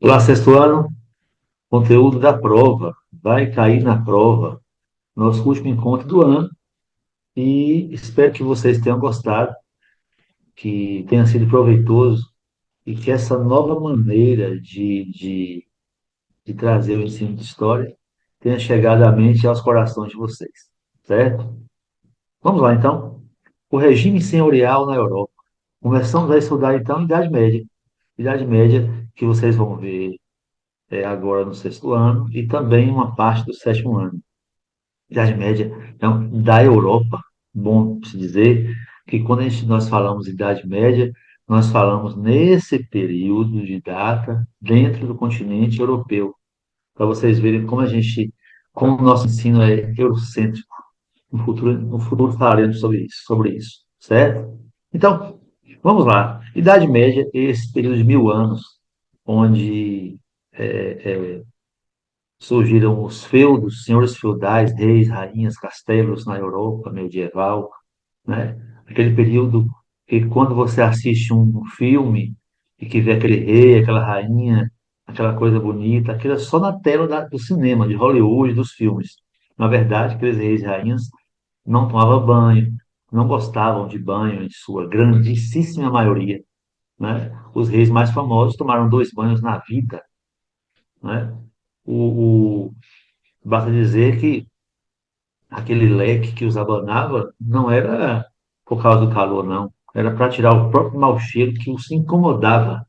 Olá, sexto ano, conteúdo da prova. Vai cair na prova, nosso último encontro do ano, e espero que vocês tenham gostado, que tenha sido proveitoso e que essa nova maneira de trazer o ensino de história tenha chegado à mente e aos corações de vocês, certo? Vamos lá, então. O regime senhorial na Europa. Começamos a estudar, então, Idade Média. Idade Média que vocês vão ver agora no sexto ano e também uma parte do sétimo ano. Idade Média, então, da Europa, bom se dizer que quando nós falamos Idade Média, nós falamos nesse período de data dentro do continente europeu, para vocês verem como o nosso ensino é eurocêntrico. No futuro falaremos sobre isso, certo? Então, vamos lá. Idade Média é esse período de 1000 anos, onde surgiram os feudos, senhores feudais, reis, rainhas, castelos na Europa medieval, né? Aquele período que quando você assiste um filme e que vê aquele rei, aquela rainha, aquela coisa bonita, aquilo é só na tela do cinema, de Hollywood, dos filmes. Na verdade, aqueles reis e rainhas não tomavam banho, não gostavam de banho em sua grandíssima maioria, né? Os reis mais famosos tomaram 2 banhos na vida, né? Basta dizer que aquele leque que os abanava não era por causa do calor, não. Era para tirar o próprio mau cheiro que os incomodava.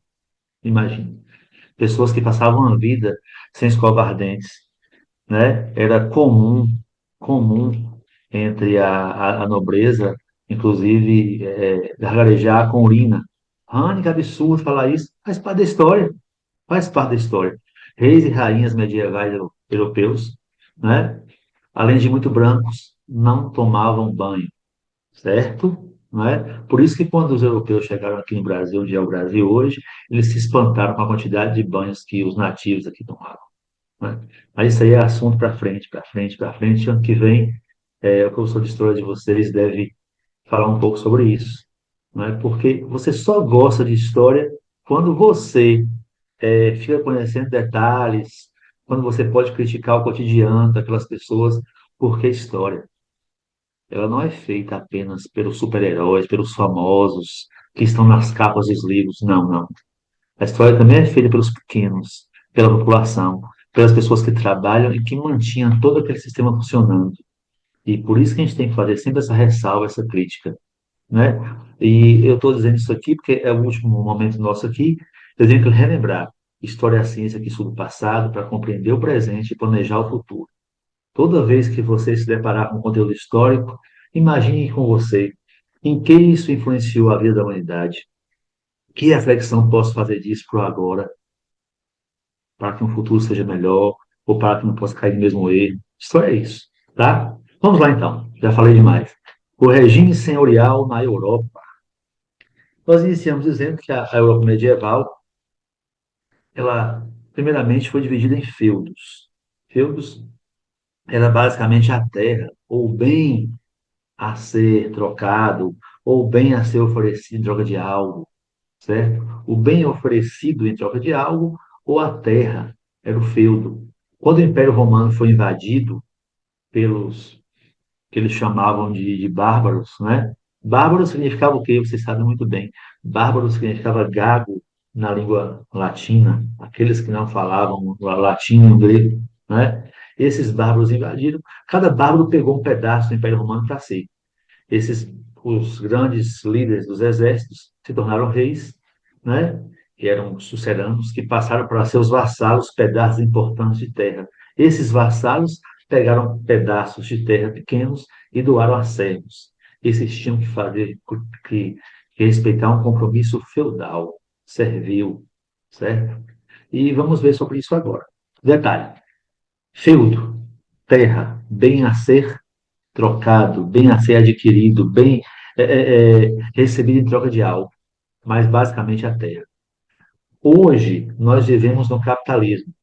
Imagine. Pessoas que passavam a vida sem escovar dentes, né? Era comum entre a nobreza, inclusive, gargarejar com urina. Rani, que absurdo falar isso. Faz parte da história. Faz parte da história. Reis e rainhas medievais europeus, né? Além de muito brancos, não tomavam banho, certo? Não é? Por isso que quando os europeus chegaram aqui no Brasil, onde é o Brasil hoje, eles se espantaram com a quantidade de banhos que os nativos aqui tomavam. Né? Mas isso aí é assunto para frente, para frente, para frente. Ano que vem, o professor de história de vocês deve falar um pouco sobre isso. Não é? Porque você só gosta de história quando você fica conhecendo detalhes, quando você pode criticar o cotidiano daquelas pessoas, porque história. Ela não é feita apenas pelos super-heróis, pelos famosos que estão nas capas dos livros. Não, não. A história também é feita pelos pequenos, pela população, pelas pessoas que trabalham e que mantinham todo aquele sistema funcionando. E por isso que a gente tem que fazer sempre essa ressalva, essa crítica, né? E eu estou dizendo isso aqui porque é o último momento nosso aqui. Eu tenho que relembrar. História é a ciência que estuda o passado para compreender o presente e planejar o futuro. Toda vez que você se deparar com conteúdo histórico, imagine com você em que isso influenciou a vida da humanidade. Que reflexão posso fazer disso para o agora, para que um futuro seja melhor, ou para que não possa cair no mesmo erro. História é isso, tá? Vamos lá então, já falei demais. O regime senhorial na Europa. Nós iniciamos dizendo que a Europa medieval, ela primeiramente foi dividida em feudos. Feudos era basicamente a terra, ou bem a ser trocado, ou bem a ser oferecido em troca de algo, certo? O bem oferecido em troca de algo, ou a terra, era o feudo. Quando o Império Romano foi invadido pelos que eles chamavam de bárbaros, né? Bárbaro significava o quê? Vocês sabem muito bem. Bárbaro significava gago na língua latina, aqueles que não falavam latim e grego, né? Esses bárbaros invadiram, cada bárbaro pegou um pedaço do Império Romano para si. Os grandes líderes dos exércitos se tornaram reis, né? Que eram suceranos, que passaram para seus vassalos pedaços importantes de terra. Esses vassalos pegaram pedaços de terra pequenos e doaram a servos. Esses tinham que fazer, que, que respeitar um compromisso feudal, servil, certo? E vamos ver sobre isso agora. Detalhe: feudo, terra, bem a ser trocado, bem a ser adquirido, bem recebido em troca de algo, mas basicamente a terra. Hoje, nós vivemos no capitalismo.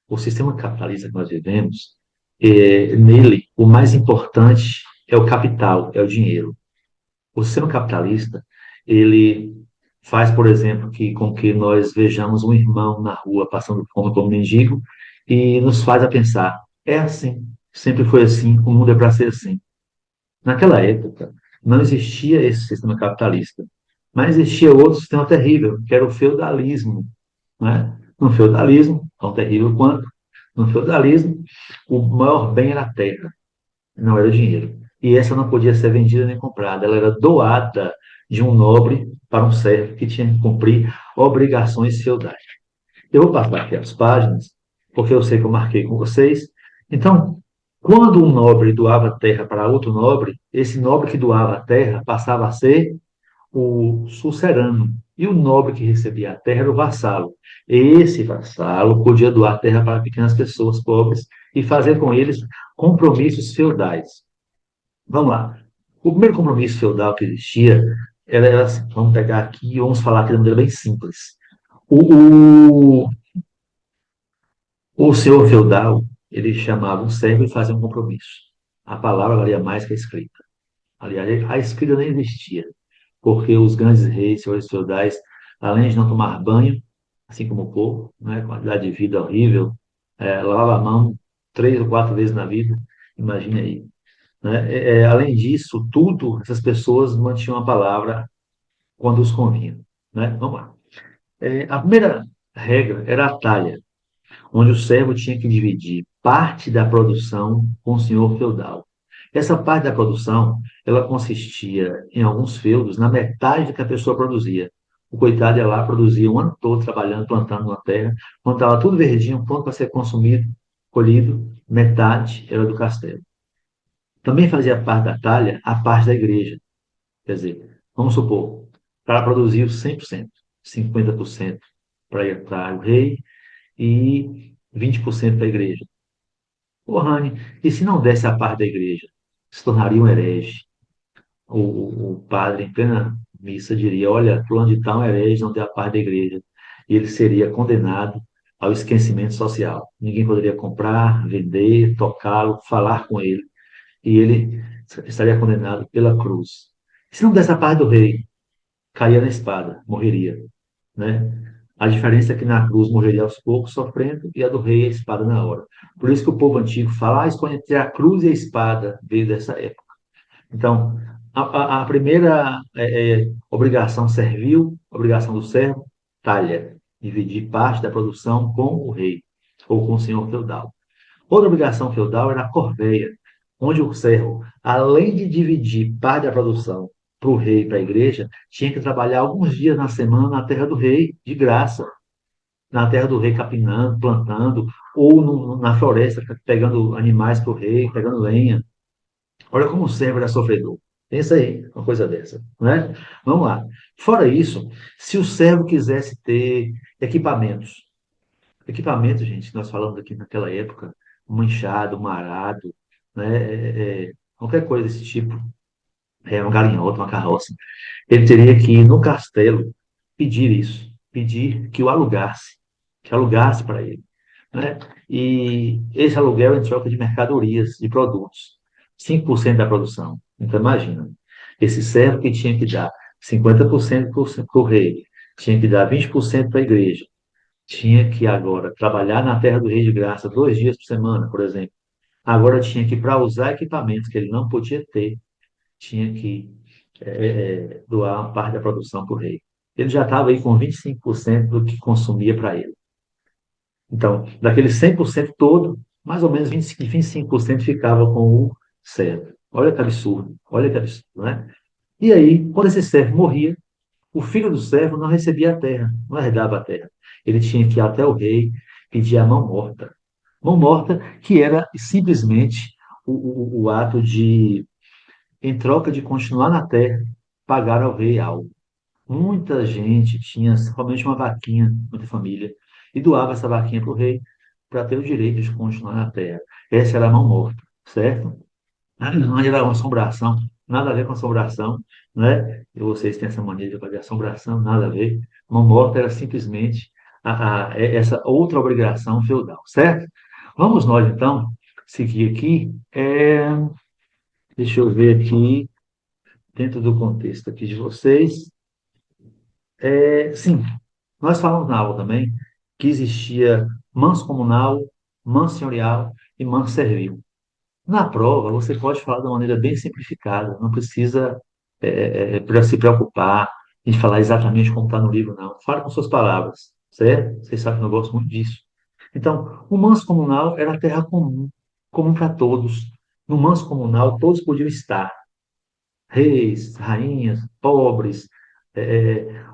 O sistema capitalista que nós vivemos, nele, o mais importante é o capital, é o dinheiro. O sistema capitalista, ele faz, por exemplo, com que nós vejamos um irmão na rua passando fome como mendigo e nos faz a pensar, é assim, sempre foi assim, o mundo é para ser assim. Naquela época, não existia esse sistema capitalista, mas existia outro sistema terrível, que era o feudalismo, né? No feudalismo, tão terrível quanto, no feudalismo, o maior bem era a terra, não era o dinheiro. E essa não podia ser vendida nem comprada, ela era doada de um nobre para um servo que tinha que cumprir obrigações feudais. Eu vou passar aqui as páginas, porque eu sei que eu marquei com vocês. Então, quando um nobre doava terra para outro nobre, esse nobre que doava a terra passava a ser o sucerano. E o nobre que recebia a terra era o vassalo. Esse vassalo podia doar terra para pequenas pessoas pobres e fazer com eles compromissos feudais. Vamos lá. O primeiro compromisso feudal que existia era assim, vamos pegar aqui e vamos falar aqui de uma maneira bem simples. O, o, o senhor feudal, ele chamava um servo e fazia um compromisso. A palavra valia mais que a escrita. Aliás, a escrita nem existia, porque os grandes reis, senhores feudais, além de não tomar banho, assim como o povo, né, qualidade de vida horrível, lavava a mão 3 ou 4 vezes na vida, imagine aí. Né? Além disso, tudo, essas pessoas mantinham a palavra quando os convinha. Né? Vamos lá. A primeira regra era a talha, onde o servo tinha que dividir parte da produção com o senhor feudal. Essa parte da produção, ela consistia, em alguns feudos, na metade do que a pessoa produzia. O coitado ia lá, produzia um ano todo trabalhando, plantando na terra. Quando estava tudo verdinho, pronto para ser consumido, colhido, metade era do castelo. Também fazia parte da talha a parte da igreja. Quer dizer, vamos supor, o cara produziu 100%, 50% para o rei e 20% para a igreja. Ô, Rani, e se não desse a parte da igreja? Se tornaria um herege. O padre, em plena missa, diria: olha, fulano de tal é um herege, não tem a parte da igreja. E ele seria condenado ao esquecimento social. Ninguém poderia comprar, vender, tocá-lo, falar com ele. E ele estaria condenado pela cruz. Se não desse a parte do rei, caía na espada, morreria, né? A diferença é que na cruz morreria aos poucos, sofrendo, e a do rei a espada na hora. Por isso que o povo antigo fala, escolhe entre a cruz e a espada, veio dessa época. Então, a primeira obrigação servil, obrigação do servo, talha, dividir parte da produção com o rei, ou com o senhor feudal. Outra obrigação feudal era a corveia, onde o servo, além de dividir parte da produção para o rei e para a igreja, tinha que trabalhar alguns dias na semana na terra do rei, de graça. Na terra do rei, capinando, plantando, ou na floresta, pegando animais para o rei, pegando lenha. Olha como o servo era sofredor. Pensa aí, uma coisa dessa, né? Vamos lá. Fora isso, se o servo quisesse ter equipamentos, equipamento, gente, nós falamos aqui naquela época, um enxado, um arado, né? Qualquer coisa desse tipo, um galinhoto, uma carroça. Ele teria que ir no castelo pedir isso, pedir que alugasse para ele, né? E esse aluguel em troca de mercadorias, de produtos, 5% da produção. Então, imagina, esse servo que tinha que dar 50% para o rei, tinha que dar 20% para a igreja, tinha que agora trabalhar na terra do Rei de Graça 2 dias por semana, por exemplo. Agora tinha que, para usar equipamentos que ele não podia ter, tinha que doar uma parte da produção para o rei. Ele já estava aí com 25% do que consumia para ele. Então, daquele 100% todo, mais ou menos 25% ficava com o servo. Olha que absurdo, né? E aí, quando esse servo morria, o filho do servo não recebia a terra, não herdava a terra. Ele tinha que ir até o rei pedir a mão morta. Mão morta, que era simplesmente o ato de, em troca de continuar na terra, pagar ao rei algo. Muita gente tinha somente uma vaquinha, muita família, e doava essa vaquinha para o rei para ter o direito de continuar na terra. Essa era a mão morta, certo? Não era uma assombração, nada a ver com assombração, né? E vocês têm essa mania de fazer assombração, nada a ver. Mão morta era simplesmente essa outra obrigação feudal, certo? Vamos nós, então, seguir aqui. Deixa eu ver aqui, dentro do contexto aqui de vocês. Sim, nós falamos na aula também que existia manso-comunal, manso-senhorial e manso-servil. Na prova, você pode falar de uma maneira bem simplificada, não precisa para se preocupar em falar exatamente como está no livro, não. Fala com suas palavras, certo? Vocês sabem que eu gosto muito disso. Então, o manso comunal era a terra comum, comum para todos. No manso comunal, todos podiam estar, reis, rainhas, pobres,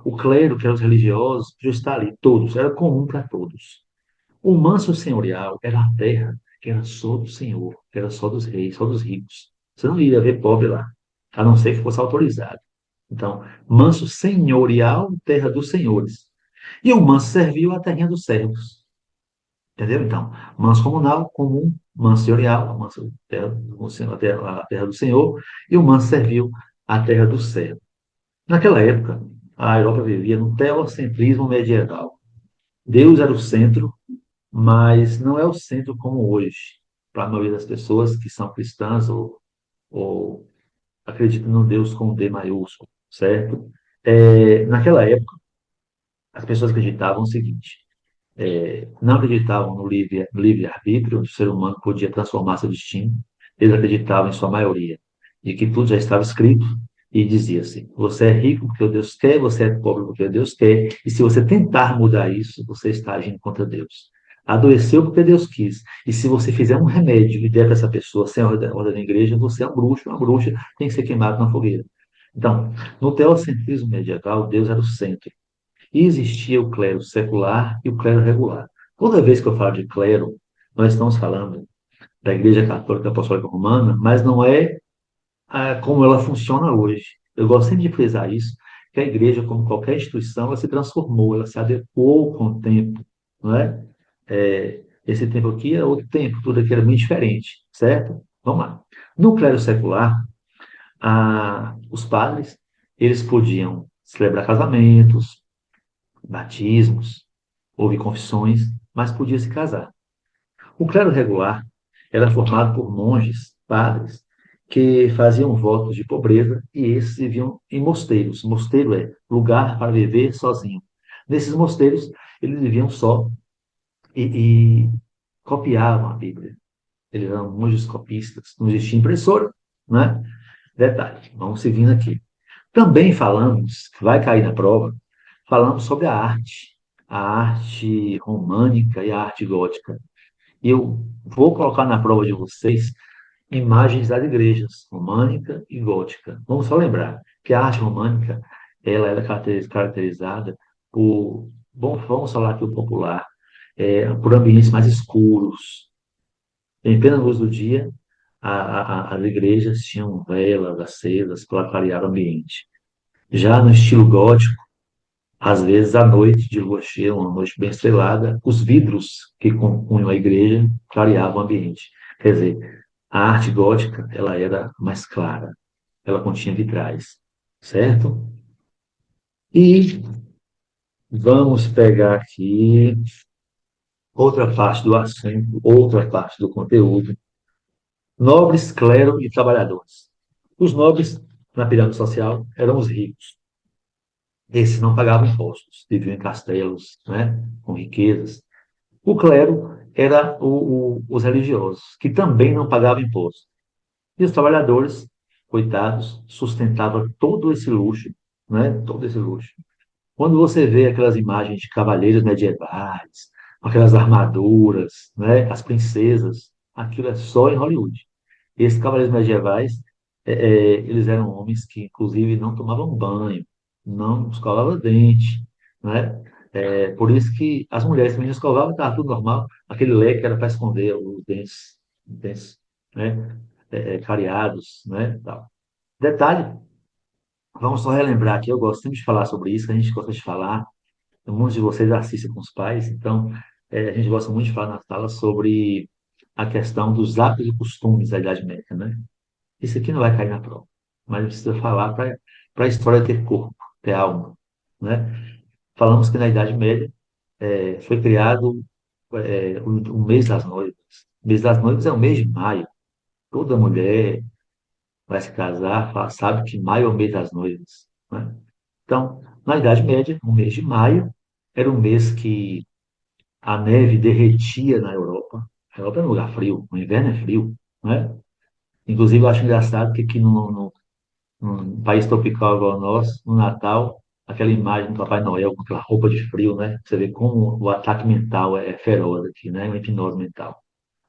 o clero, que eram os religiosos, podiam estar ali, todos, era comum para todos. O manso senhorial era a terra que era só do Senhor, que era só dos reis, só dos ricos. Você não iria ver pobre lá, a não ser que fosse autorizado. Então, manso senhorial, terra dos senhores. E o manso servil, a terrinha dos servos. Entendeu? Então, manso comunal, comum, manso senhorial, a, manso, terra, a terra do Senhor, e o manso servil, a terra do servo. Naquela época, a Europa vivia no teocentrismo medieval. Deus era o centro, mas não é o centro como hoje, para a maioria das pessoas que são cristãs ou acreditam no Deus com D maiúsculo, certo? Naquela época, as pessoas acreditavam o seguinte: não acreditavam no livre-arbítrio, onde o ser humano podia transformar seu destino, eles acreditavam, em sua maioria, de que tudo já estava escrito e dizia assim: você é rico porque Deus quer, você é pobre porque Deus quer, e se você tentar mudar isso, você está agindo contra Deus. Adoeceu porque Deus quis, e se você fizer um remédio e der para essa pessoa sem a ordem da igreja, você é um bruxo, uma bruxa, tem que ser queimado na fogueira. Então, no teocentrismo medieval, Deus era o centro. E existia o clero secular e o clero regular. Toda vez que eu falo de clero, nós estamos falando da Igreja Católica Apostólica Romana, mas não é como ela funciona hoje. Eu gosto sempre de frisar isso, que a igreja, como qualquer instituição, ela se transformou, ela se adequou com o tempo, não é? Esse tempo aqui é outro tempo, tudo aqui era muito diferente, certo? Vamos lá. No clero secular, os padres, eles podiam celebrar casamentos, batismos, houve confissões, mas podia se casar. O clero regular era formado por monges, padres, que faziam votos de pobreza e esses viviam em mosteiros. Mosteiro é lugar para viver sozinho. Nesses mosteiros, eles viviam só e copiavam a Bíblia. Eles eram monges copistas. Não existia impressora, né? Detalhe, vamos seguindo aqui. Também falamos, que vai cair na prova, falamos sobre a arte românica e a arte gótica. E eu vou colocar na prova de vocês imagens das igrejas, românica e gótica. Vamos só lembrar que a arte românica, ela era caracterizada por, bom, vamos falar aqui o popular, por ambientes mais escuros. Em plena luz do dia, as igrejas tinham velas acesas para clarear o ambiente. Já no estilo gótico, às vezes, à noite, de lua cheia, uma noite bem estrelada, os vidros que compunham a igreja clareavam o ambiente. Quer dizer, a arte gótica, ela era mais clara, ela continha vitrais, certo? E vamos pegar aqui outra parte do assunto, outra parte do conteúdo. Nobres, clero e trabalhadores. Os nobres, na pirâmide social, eram os ricos. Esses não pagavam impostos, viviam em castelos, né, com riquezas. O clero era os religiosos, que também não pagavam imposto. E os trabalhadores, coitados, sustentavam todo esse luxo, né? Todo esse luxo. Quando você vê aquelas imagens de cavaleiros medievais, com aquelas armaduras, né? As princesas, aquilo é só em Hollywood. Esses cavaleiros medievais, eles eram homens que, inclusive, não tomavam banho, não escovavam dente, né? Por isso que as mulheres também não escovavam, estava tudo normal. Aquele leque era para esconder os dentes, né? Cariados, né? Tal. Detalhe, vamos só relembrar aqui, eu gosto sempre de falar sobre isso, a gente gosta de falar, muitos de vocês assistem com os pais, então a gente gosta muito de falar na sala sobre a questão dos hábitos e costumes da Idade Média, né? Isso aqui não vai cair na prova, mas precisa falar para a história ter corpo, ter alma, né? Falamos que na Idade Média foi criado o mês das noivas. O mês das noivas é o mês de maio. Toda mulher vai se casar, sabe que maio é o mês das noivas, né? Então, Na Idade Média, no mês de maio, era um mês que a neve derretia na Europa. A Europa é um lugar frio, o inverno é frio, né? Inclusive, eu acho engraçado que aqui num país tropical igual o nosso, no Natal, aquela imagem do Papai Noel com aquela roupa de frio, né? Você vê como o ataque mental é feroz aqui, né? Uma hipnose mental,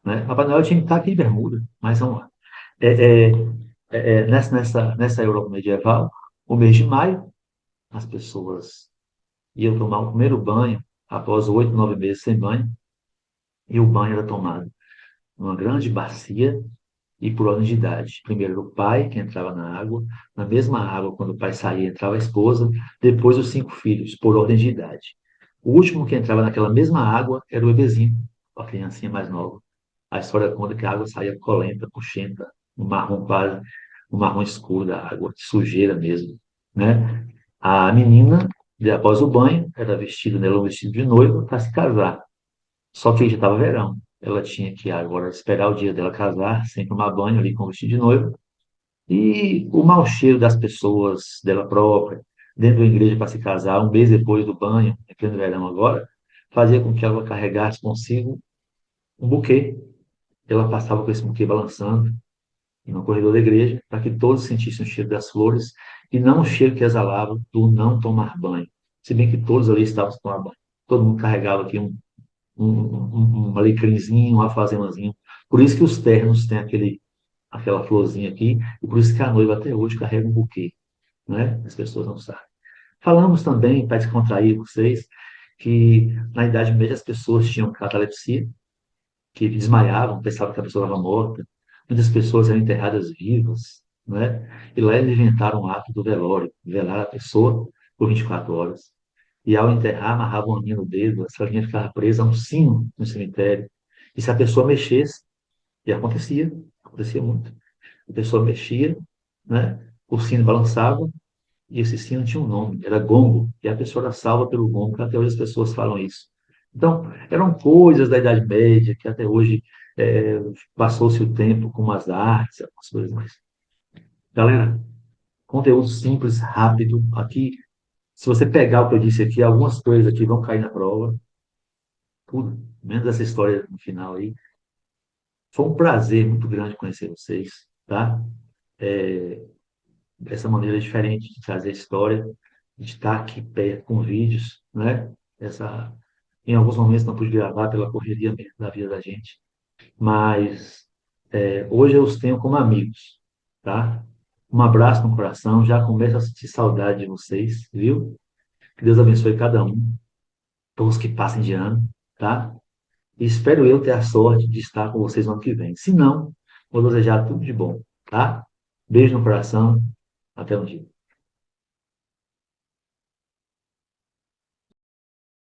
né? Papai Noel tinha que estar aqui em bermuda, mas vamos lá. É, é, nessa Europa medieval, o mês de maio, as pessoas iam tomar o primeiro banho após 8, 9 meses sem banho, e o banho era tomado numa grande bacia e por ordem de idade. Primeiro era o pai que entrava na água, na mesma água, quando o pai saía, entrava a esposa, depois os 5 filhos, por ordem de idade. O último que entrava naquela mesma água era o bebezinho, a criancinha mais nova. A história conta que a água saía colenta, puxenta, um marrom quase, um marrom escuro da água, de sujeira mesmo, né? A menina, após o banho, era vestida, nela um vestido de noiva para se casar. Só que aí já estava verão. Ela tinha que agora esperar o dia dela casar, sem tomar banho ali com o vestido de noiva. E o mau cheiro das pessoas dela própria, dentro da igreja para se casar, um mês depois do banho, em pleno verão agora, fazia com que ela carregasse consigo um buquê. Ela passava com esse buquê balançando no corredor da igreja, para que todos sentissem o cheiro das flores e não o cheiro que exalava do não tomar banho. Se bem que todos ali estavam sem tomar banho. Todo mundo carregava aqui um alecrimzinho, um alfazemazinho. Por isso que os ternos têm aquela florzinha aqui, e por isso que a noiva até hoje carrega um buquê, né? As pessoas não sabem. Falamos também, para descontrair vocês, que na Idade Média as pessoas tinham catalepsia, que desmaiavam, pensavam que a pessoa estava morta. Muitas pessoas eram enterradas vivas, né? E lá eles inventaram o ato do velório, velar a pessoa por 24 horas. E ao enterrar, amarravam uma linha no dedo, essa linha ficava presa a um sino no cemitério. E se a pessoa mexesse, e acontecia muito, a pessoa mexia, né? O sino balançava, e esse sino tinha um nome, era gongo, e a pessoa era salva pelo gongo, que até hoje as pessoas falam isso. Então, eram coisas da Idade Média, que até hoje passou-se o tempo com as artes, algumas coisas mais. Galera, conteúdo simples, rápido. Aqui, se você pegar o que eu disse aqui, algumas coisas aqui vão cair na prova, tudo, menos essa história no final aí. Foi um prazer muito grande conhecer vocês, tá? É, essa maneira diferente de trazer a história, de estar aqui perto com vídeos, né? Essa, em alguns momentos não pude gravar pela correria mesmo da vida da gente, mas hoje eu os tenho como amigos, tá? Um abraço no coração, já começo a sentir saudade de vocês, viu? Que Deus abençoe cada um, todos que passem de ano, tá? E espero eu ter a sorte de estar com vocês no ano que vem. Se não, vou desejar tudo de bom, tá? Beijo no coração, até um dia.